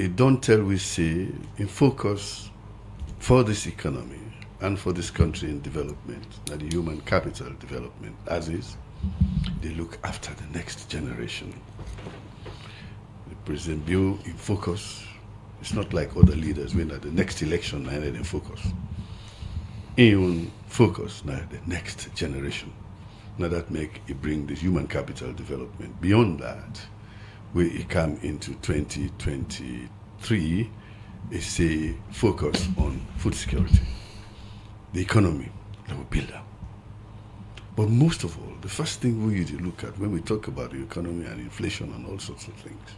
it don't tell we say in focus for this economy and for this country in development, that the human capital development, as is, they look after the next generation. The President Bill in focus, it's not like other leaders when at the next election I in focus. In focus now the next generation. Now that make it bring the human capital development. Beyond that, where it come into 2023, is a focus on food security, the economy that we build up. But most of all, the first thing we need to look at when we talk about the economy and inflation and all sorts of things,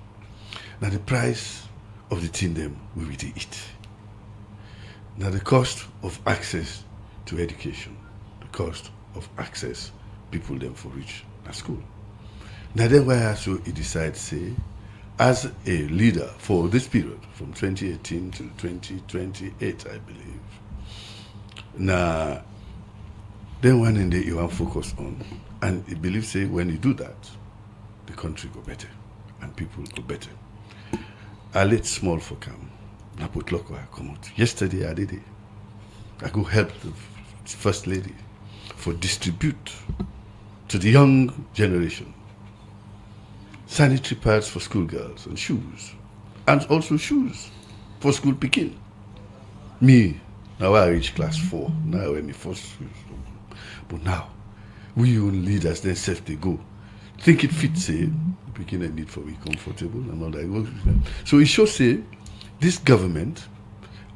now the price of the thing them we will eat. Now the cost of access to education, the cost of access people them for reach at school. Now then why also he decides say, as a leader for this period, from 2018 to 2028, I believe. Now, then one in the you want focus on, and he believes say when you do that, the country go better, and people go better. I let small for come. I put luck where I come out. Yesterday I did it. I go help the first lady for distribute to the young generation sanitary pads for schoolgirls and shoes, and also shoes for school picking. Me, now I reach class 4, now when me first shoes. But now, we own leaders, then self they go. Think it fits, say, picking a need for be comfortable and all that. So it shows, say, this government,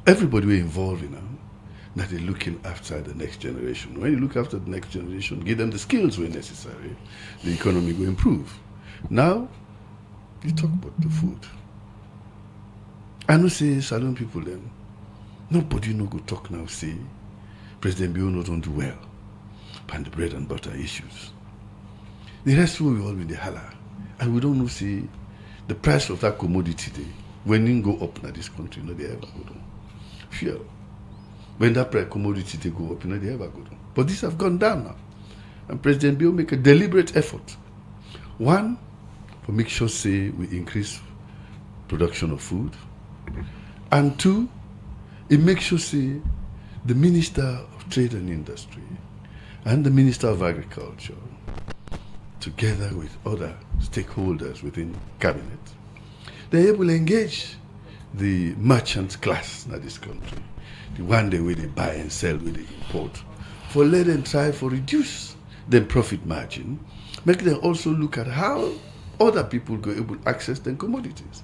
everybody we're involved in now, that they're looking after the next generation. When you look after the next generation, give them the skills where necessary, the economy will improve. Now, you talk about the food. I know say Salon people them. Nobody no go talk now say President Bio not don't do well. And the bread and butter issues. The rest will be all in the holla. And we don't know say the price of that commodity day, when it go up in this country, no they ever go down. Fuel. When that price commodity they go up, no they ever go down. But these have gone down now. And President Bio make a deliberate effort. One, to make sure say we increase production of food, and two, it makes sure say the Minister of Trade and Industry and the Minister of Agriculture, together with other stakeholders within cabinet, they're able to engage the merchant class in this country, the one day where they buy and sell, where they import, for let them try for reduce their profit margin, make them also look at how other people go able to access their commodities.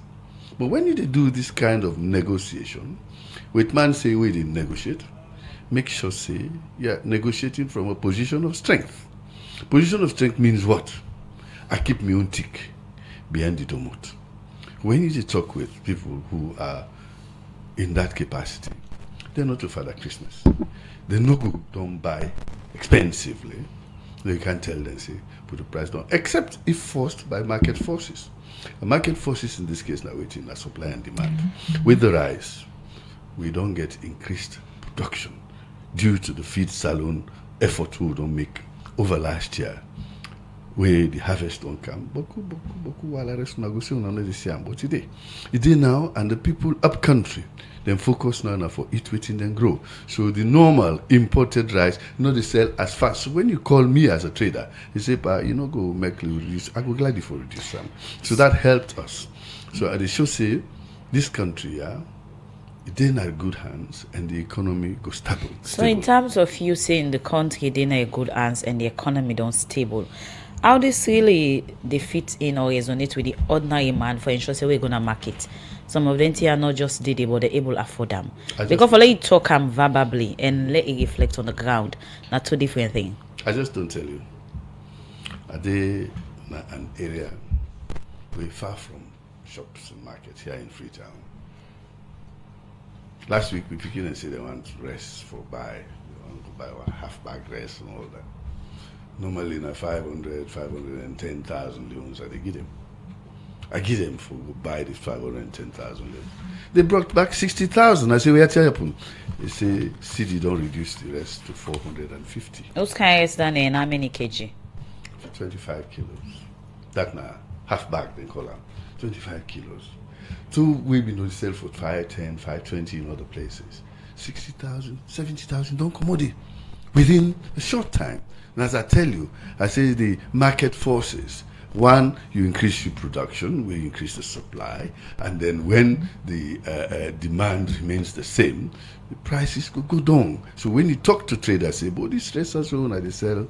But when you do this kind of negotiation, with man say we didn't negotiate, make sure say, yeah, negotiating from a position of strength. Position of strength means what? I keep my own tick behind the domot. When you talk with people who are in that capacity, they're not to Father Christmas. They no go don't buy expensively. You can't tell them, say, put the price down, except if forced by market forces. The market forces in this case now waiting are supply and demand. With the rise, we don't get increased production due to the feed salon effort we don't make over last year, where the harvest don't come. Boku wala rest na go see una no dey see am, but today now, and the people up country then focus now for it waiting then grow. So the normal imported rice, they sell as fast. So when you call me as a trader, you say, "Pa, you know, go make reduce. I go gladly for reduce some." So that helped us. So they should say, this country, yeah, it's in our good hands, and the economy goes stable. So in terms of you saying the country in a good hands and the economy don't stable, how this really they fit in or resonate with the ordinary man for ensure say we're gonna market? Some of them are not just did it, but they're able to afford them. Because for let you talk them verbally and let it reflect on the ground, not two different things. I just don't tell you. Are they an area we're far from shops and markets here in Freetown? Last week we picked and said they want rest for buy. They want to buy a half bag rest and all that. Normally in a 510,000 loans I give them. I give them for buy the 510,000 loans. They brought back 60,000. I say, where tell you? They say CD don't reduce the rest to 450. Those kinds done in how many kg? For 25 kilos. That now half bag they call them. 25 kilos. So we been sell for 510, 520 in other places. 60,000, 70,000 don't commodity within a short time. And as I tell you, I say the market forces. One, you increase your production, we increase the supply, and then when the demand remains the same, the prices could go down. So when you talk to traders, say, "But these traders they sell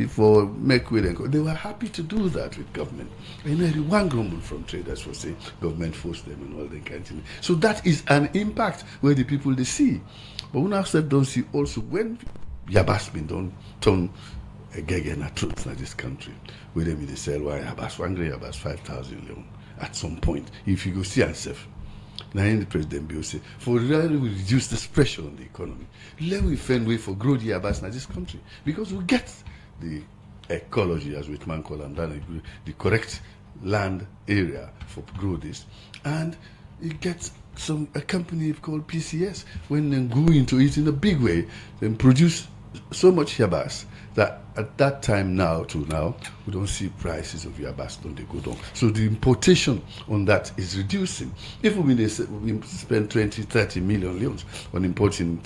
for make way," they were happy to do that with government. And one grumble from traders for say government forced them and all that kind of thing. So that is an impact where the people they see. But when I said don't see also when Yabas been done turn again a truth in this country. Where them they sell why Yabas 5,000 leon at some point. If you go see yourself. Now in the president bill say for really we reduce this pressure on the economy. Let we find way for grow the Yabas in this country. Because we get the ecology as Whitman call them the correct land area for grow this. And it gets a company called PCS when they go into it in a big way, then produce so much yabas that at that time now to now we don't see prices of yabas don't they go down. So the importation on that is reducing. If we spend 20, 30 million leons on importing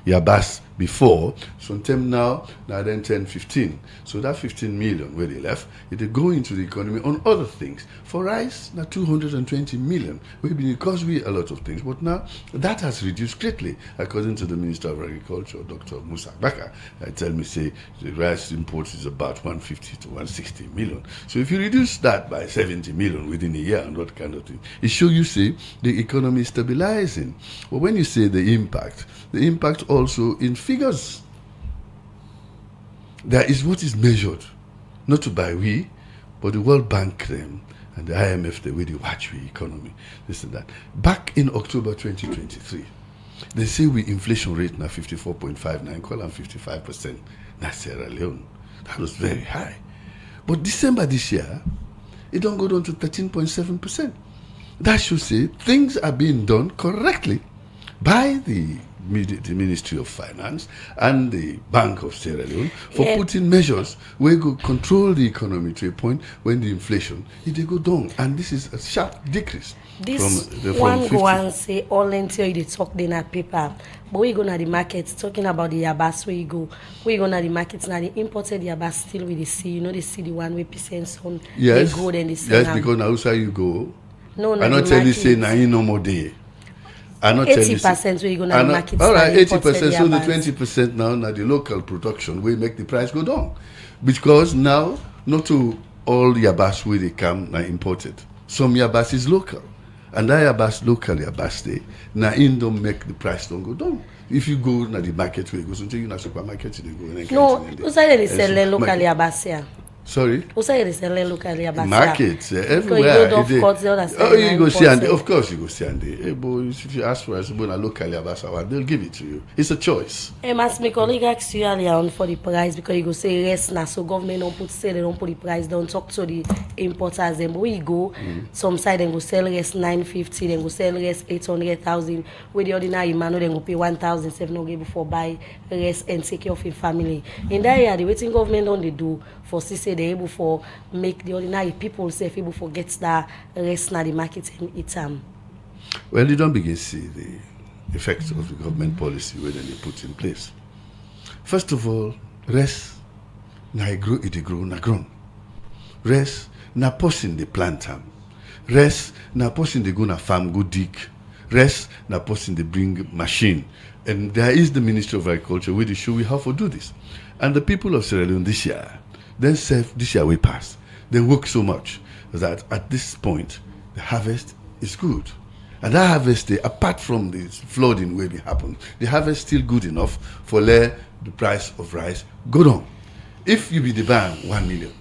yabas before, sometime now then 10, 15. So that 15 million where they left, it go into the economy on other things. For rice, now 220 million. It cost we a lot of things, but now that has reduced greatly, according to the Minister of Agriculture, Dr. Musa Baka. Tell me, say, the rice imports is about 150 to 160 million. So if you reduce that by 70 million within a year and that kind of thing, it shows you, say, the economy is stabilizing. But when you say the impact also in figures. There is what is measured, not by we, but the World Bank them and the IMF, the way they watch the economy, this and that. Back in October 2023, they say we inflation rate now 54.59, call them 55%. That's Sierra Leone. That was very high. But December this year, it don't go down to 13.7%. That should say things are being done correctly by the Ministry of Finance and the Bank of Sierra Leone for putting measures where go control the economy to a point when the inflation it go down, and this is a sharp decrease. This one go and say all until you talk then at paper, but we go to the market talking about the yabas where you go. We go to the market now. The imported yabas still with the sea. You know they see the one with percent on. Yes, they go then they say yes, because now outside you go. No, I not tell you say now you no more day. I not 80% where you go to the market. All right, 80%. So the 20% now the local production will make the price go down, because now not to all yabas where they come now imported. Some yabas is local, and that yabas local yabas they now in don't make the price don't go down. If you go to the market where you go, so you na supermarket they go. No, who say they sell local yabas here? Sorry? Who say they sell local yabas? Markets everywhere. You go see and of course you go see and if you ask for a local yabas, they'll give it to you. It's a choice. As my colleague asked you earlier on for the price, because you go say rest now, so government don't put say they don't put the price down. Talk to the importers them. But we go some side then go sell rest 950, then go sell rest 800,000. With the ordinary man, then go pay 1,700 before buy rest and take care of your family. In that area, the waiting government don't they do for say they able for make the ordinary people safe able for get that rest na the market and eat Well, you don't begin to see the effects of the government policy where they put in place. First of all, rest na grow it grow na grown. Rest na person the plant am. Rest na person they go na farm go dig. Rest na person they bring machine. And there is the Ministry of Agriculture where they show we how to do this. And the people of Sierra Leone this year, then this year we pass. They work so much that at this point the harvest is good. And that harvest, apart from the flooding where it happened, the harvest still good enough for let the price of rice go down. If you be the ban 1 million,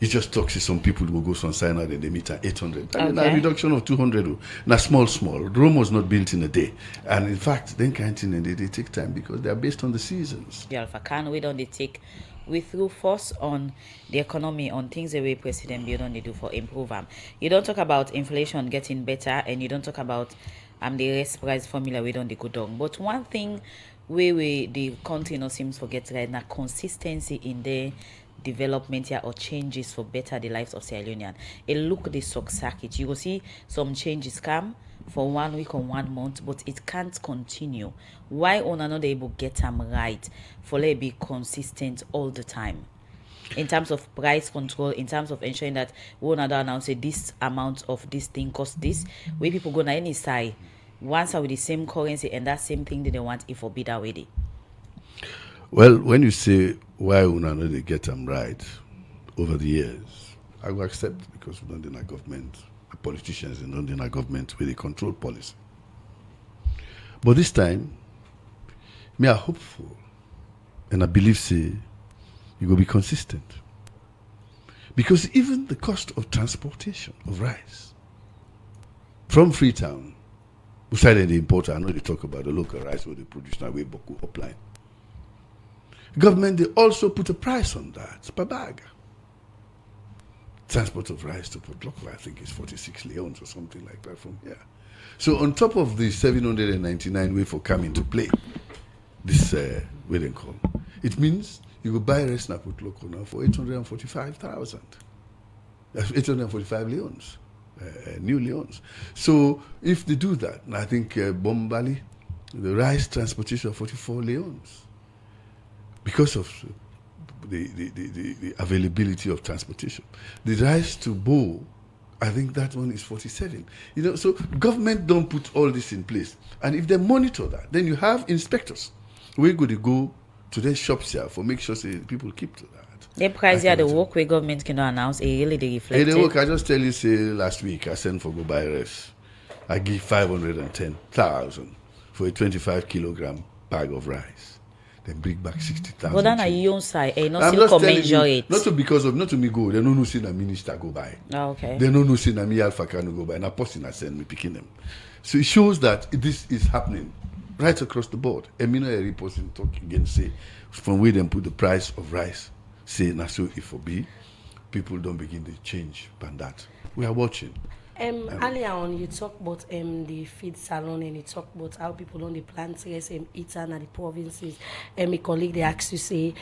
it just talks to some people will go some sign out and they meet at 800. And a reduction of 200. Now small. Rome was not built in a day. And in fact, then canteen they take time because they are based on the seasons. The Alpha Can we don't they take we threw force on the economy, on things the way President Bill don't do for improve them. You don't talk about inflation getting better, and you don't talk about the rest price formula we don't go down. But one thing where the country no seems forget right now, consistency in the development here or changes for better the lives of Sierra Leonean. A look the stock circuit. You will see some changes come for 1 week or 1 month, but it can't continue. Why on another able get them right for let be consistent all the time? In terms of price control, in terms of ensuring that we will not announce this amount of this thing cost this, where people go na any side, once are with the same currency and that same thing they want if forbid already. Well, when you say why we not they get them right over the years, I will accept because we don't in a government, the politicians in don't in a government with a control policy. But this time, me are hopeful and I believe say you will be consistent. Because even the cost of transportation of rice from Freetown, besides the importer, I know they talk about the local rice where they produce now way Boku upline. Government, they also put a price on that per bag. Transport of rice to Port Loko, I think is 46 leons or something like that from here. So on top of the 799 way for coming to play, this way they call, it means you go buy rice na Port Loko now for 845,000. That's 845 leons, new leons. So if they do that, I think Bombali, the rice transportation 44 leons. Because of the availability of transportation. The rice to Bo, I think that one is 47. You know, so government don't put all this in place. And if they monitor that, then you have inspectors. We're going to go to their shops here for make sure say people keep to that. The price here, the work where government cannot announce, it really they reflect. Hey, the work, I just tell you, say last week I sent for go buy rice. I give 510,000 for a 25 kilogram bag of rice. Then bring back 60,000. But then your own side, not I'm still just telling measure you, it. not to because of not to me go. They don't know see the minister go by. Oh, okay. They don't know see the me Alpha can go by. And a person I send me picking them. So it shows that this is happening right across the board. Emino Eri person talk again say from where they put the price of rice. Say na so if for be people don't begin to change than that. We are watching. Earlier on, you talk about the feed salon and you talk about how people on the plant rice eat and the provinces. My colleague they asked you say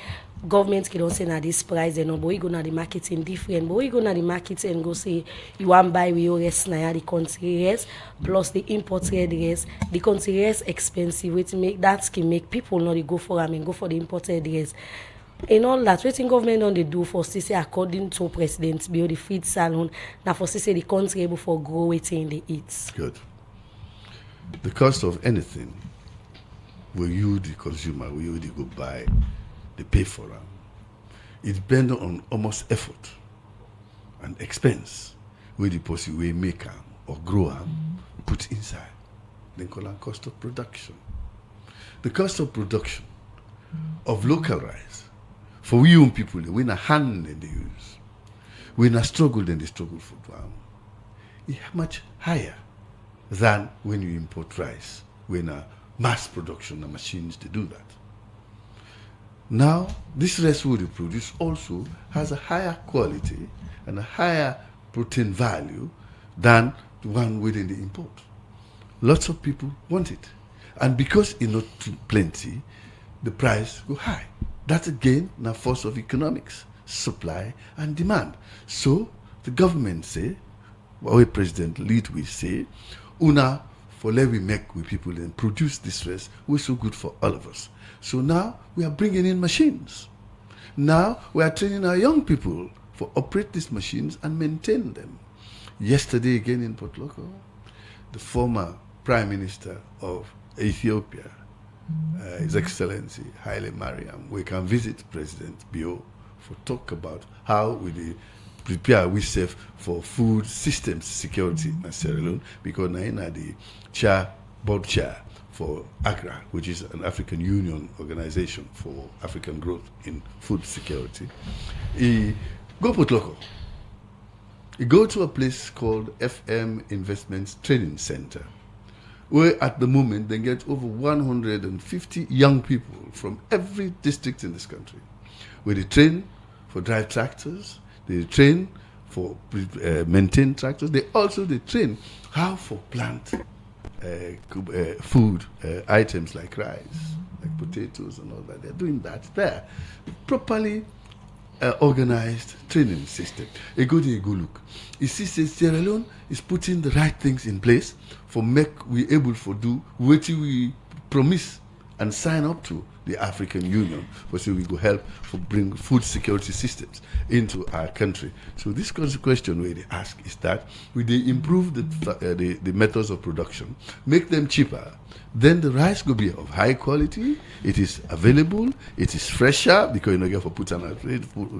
government can say na this price and but we go na the marketing different. But we go na the market and go say you want buy we rest na the country rest plus the imported rest. The country rest expensive. Which make that can make people not go for them and go for the imported rest. In all that, what government don't they do for say according to President Bio the feed salon, now for say the country able for grow waiting they eat. Good. The cost of anything, will you the consumer, will you the go buy, they pay for them. It depends on almost effort and expense where the person will make them or grow them, put inside. Then call them cost of production. The cost of production of local rice. For we young people, we na hand than they use. We na struggle than they struggle for them. It's much higher than when you import rice. When a mass production and machines to do that. Now, this rice we produce also has a higher quality and a higher protein value than the one within the import. Lots of people want it. And because it's not too plenty, the price go high. That's again a force of economics, supply and demand. So the government say, our president lead we say, una for let we make with people and produce this rice, we're so good for all of us. So now we are bringing in machines. Now we are training our young people for operate these machines and maintain them. Yesterday again in Port Loko, the former Prime Minister of Ethiopia, His Excellency Haile Mariam, we can visit President Bio for talk about how we prepare ourselves for food systems security in Sierra Leone, because now the board chair for AGRA, which is an African Union organization for African growth in food security. He go Port Loko. He go to a place called FM Investments Training Center, where at the moment they get over 150 young people from every district in this country, where they train for drive tractors, they train for maintain tractors, they train how for plant food items like rice, like potatoes and all that. They're doing that there, properly organized training system. A go look. You see, say Sierra Leone is putting the right things in place for make we able for do what we promise and sign up to the African Union for so we go help for bring food security systems into our country. So this question where they ask is that will they improve the methods of production, make them cheaper, then the rice will be of high quality, it is available, it is fresher because you know get for put on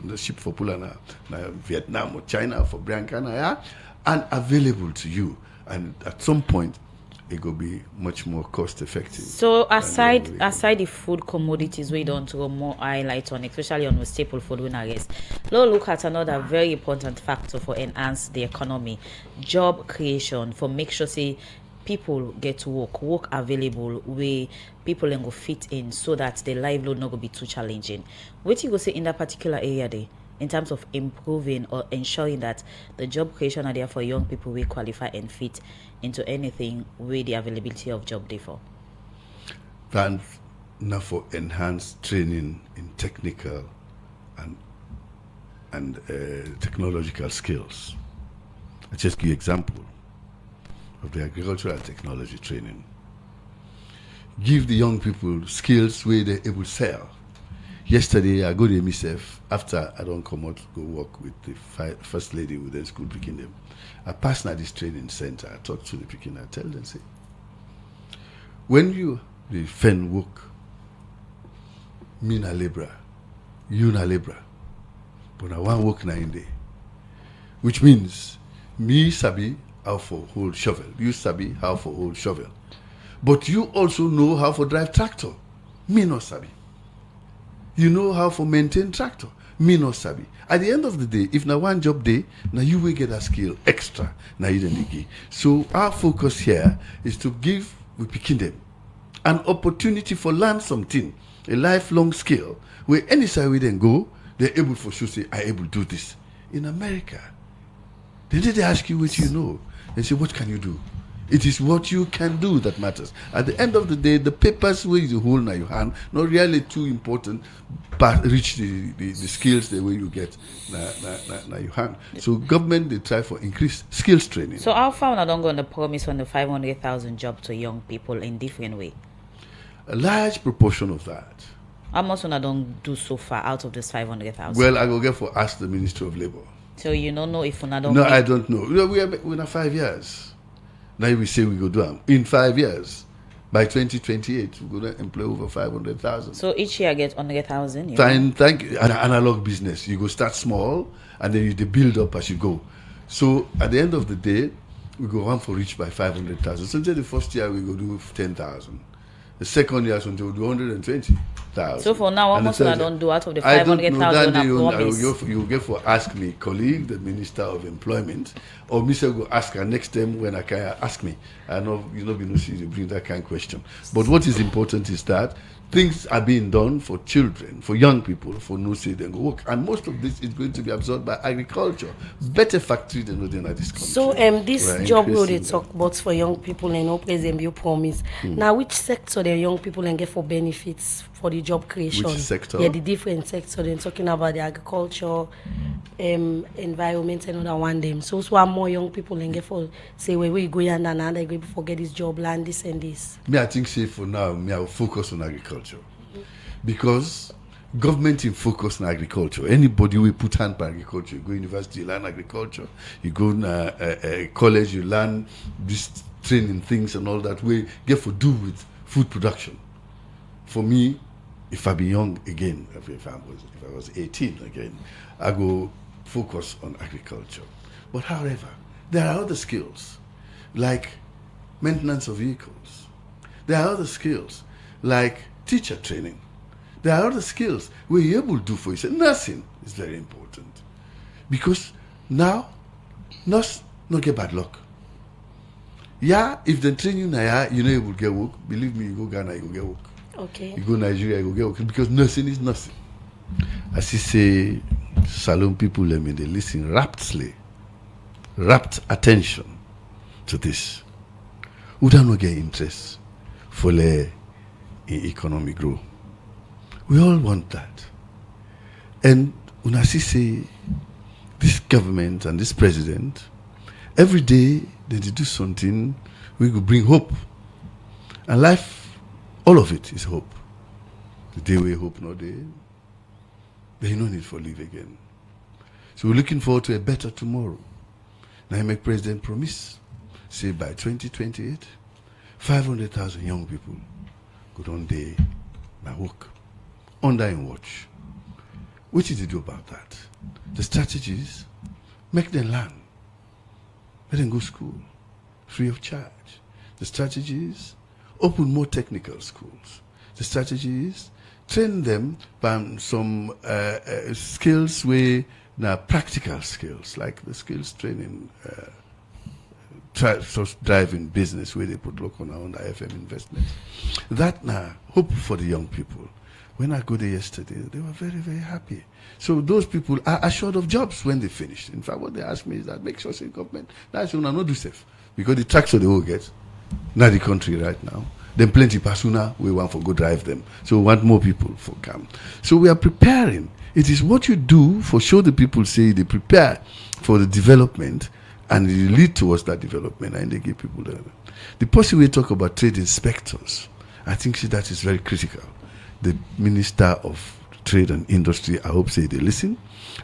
the ship for Pulana, Vietnam or China for Brancana, yeah, and available to you. And at some point it will be much more cost effective. So aside the food commodities we don't throw more highlight on, especially on the staple food we guess. Let's look at another very important factor for enhance the economy, job creation, for make sure say people get to work available where people can go fit in so that the livelihood not go be too challenging. What you go say in that particular area there? In terms of improving or ensuring that the job creation are there for young people we qualify and fit into anything with the availability of job there for. And now for enhanced training in technical and technological skills. I'll just give you an example of the agricultural technology training. Give the young people skills where they're able to sell. Yesterday, I go to myself, after I don't come out, go work with the first lady with the school picking them. I pass now this training center, I talk to the picking, I tell them, say, when you, the fen work, me na labor, you na labor, but I want work na in day. Which means, me sabi how for hold shovel, you sabi how for hold shovel. But you also know how for drive tractor, me no sabi. You know how to maintain tractor. Me no sabi. At the end of the day, if na one job day, now you will get a skill extra. Now you don't give. So our focus here is to give we picking them an opportunity for learn something, a lifelong skill, where any side we then go, they're able for sure say, I able to do this. In America, they ask you what you know. They say, what can you do? It is what you can do that matters. At the end of the day, the papers where you hold in your hand, not really too important, but reach the skills the way you get na your hand. So government, they try for increased skills training. So how far I don't go on the promise on the 500,000 job to young people in different way? A large proportion of that. How much I don't do so far out of this 500,000? Well, I go get for ask the Ministry of Labour. So you don't know if I don't. No, I don't know. We're in 5 years. Now we say we go do them. In 5 years, by 2028, we're going to employ over 500,000. So each year I get 100,000? Thank you. An analog business. You go start small, and then you build up as you go. So at the end of the day, we go on for reach by 500,000. So the first year we go do 10,000. The second year we do 120,000. So for now, how much I don't do out of the 500,000 I promise? You get for ask me, colleague, the Minister of Employment, or Mr. go ask her next time when I can ask me. I know you know you bring that kind of question. But what is important is that things are being done for children, for young people, for no say they go work. And most of this is going to be absorbed by agriculture. Better factory than in this country. So this job role they talk about for young people and no present you promise. Now which sector the young people can get for benefits for the job creation? Which sector? Yeah, the different sector. They're talking about the agriculture, environment and other one them. So more young people can get for say where we go and they go forget this job, land this and this. Me, I think say for now, I will focus on agriculture. Because government in focus on agriculture. Anybody will put hand on agriculture. You go university, you learn agriculture. You go college, you learn this training things and all that. We get for do with food production. For me, if I be young again, if I was 18 again, I go focus on agriculture. But however, there are other skills like maintenance of vehicles. There are other skills like teacher training. There are other skills where you're able to do for yourself. Nursing is very important. Because now, nurse not get bad luck. Yeah, if they train you now, you know you will get work. Believe me, you go Ghana, you will get work. Okay. You go Nigeria, you will get work. Because nursing is nursing. As you say, Salon people, they listen rapt attention to this. Who don't get interest for the economic growth? We all want that. And una see say this government and this president, every day they do something we could bring hope. And life, all of it is hope. The day we hope not day, there is no need for live again. So we're looking forward to a better tomorrow. Now I make president promise, say by 2028, 500,000 young people go on day by work, under in watch. What did they do about that? The strategies, make them learn. Let them go to school, free of charge. The strategies, open more technical schools. The strategies, train them by some skills where now practical skills, like the skills training, driving business where they put local on the FM investment. That now, hope for the young people. When I go there yesterday, they were very, very happy. So those people are assured of jobs when they finish. In fact, what they asked me is that make sure the government, that's when I not do safe. Because the tractor they will get, not the country right now. Then plenty persona, we want for go drive them. So we want more people for come. So we are preparing. It is what you do for sure the people say they prepare for the development and they lead towards that development and they give people the policy we talk about trade inspectors. I think that is very critical. The Minister of Trade and Industry, I hope say they listen.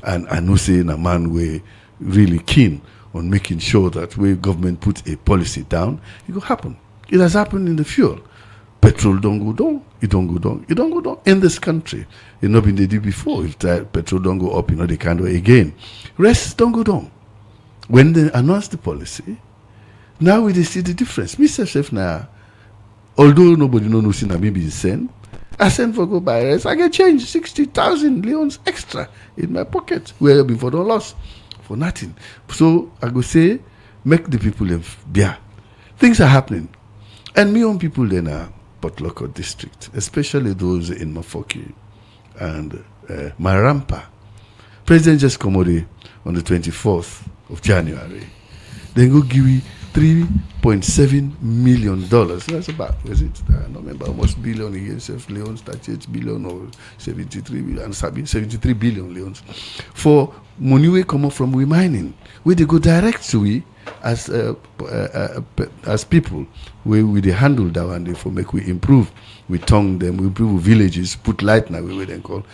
And I know saying a man we really keen on making sure that where government put a policy down, it will happen. It has happened in the fuel. Petrol don't go down, it don't go down, it don't go down in this country. It not been they did before. If petrol don't go up, they can't do it again. Rest don't go down. When they announce the policy, now we see the difference. Mr. Chef now, although nobody knows see maybe send, I send for go buy rest, I get change 60,000 leons extra in my pocket. Where before don't loss for nothing. So I go say, make the people live. Yeah. Things are happening. And me own people then are Potloko district, especially those in Mafoki and Marampa. President just come on the 24th of January. Then go give me $3.7 million. That's about, was it? I don't remember, almost billion again, leons, 38 billion or 73 billion, 73 billion leons. For money we come up from we mining, where they go direct to we as people, we they handle that one day for make we improve. We tongue them, we improve villages, put light now, we then call.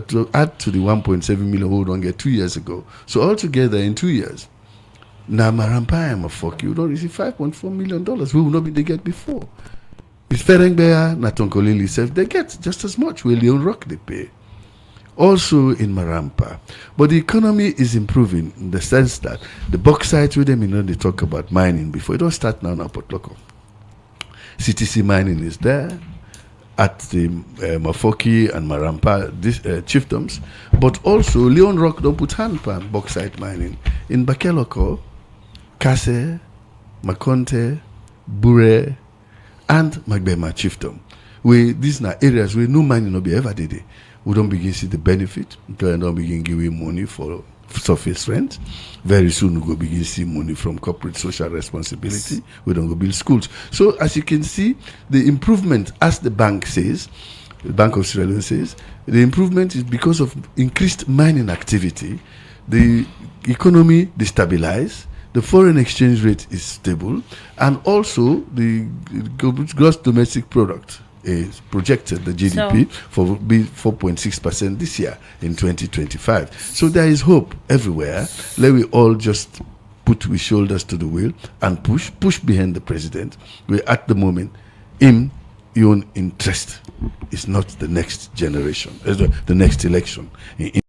To add to the 1.7 million hold on get 2 years ago. So altogether in 2 years, now Marampa and Mafoki, you don't receive $5.4 million. We will not be they get before. It's Ferengbeya, Natonkolili self, they get just as much. Will Leon Rock they pay. Also in Marampa. But the economy is improving in the sense that the bauxite with them, they talk about mining before. It don't start now in Potloko. CTC mining is there at the Mafoki and Marampa chiefdoms. But also Leon Rock don't put hand on bauxite mining. In Bakeloko, Kase, Makonte, Bure, and Magbema chiefdom. These are areas where no mining will be ever did. We don't begin to see the benefit until we don't begin giving money for surface rent. Very soon we go begin to see money from corporate social responsibility. We don't go build schools. So as you can see, the improvement, as the bank says, the Bank of Sierra Leone says, the improvement is because of increased mining activity. The economy destabilized. The foreign exchange rate is stable. And also the gross domestic product is projected, the GDP, for be 4.6% this year in 2025. So there is hope everywhere. Let we all just put our shoulders to the wheel and push behind the president. We at the moment in your own interest. It's not the next generation, the next election.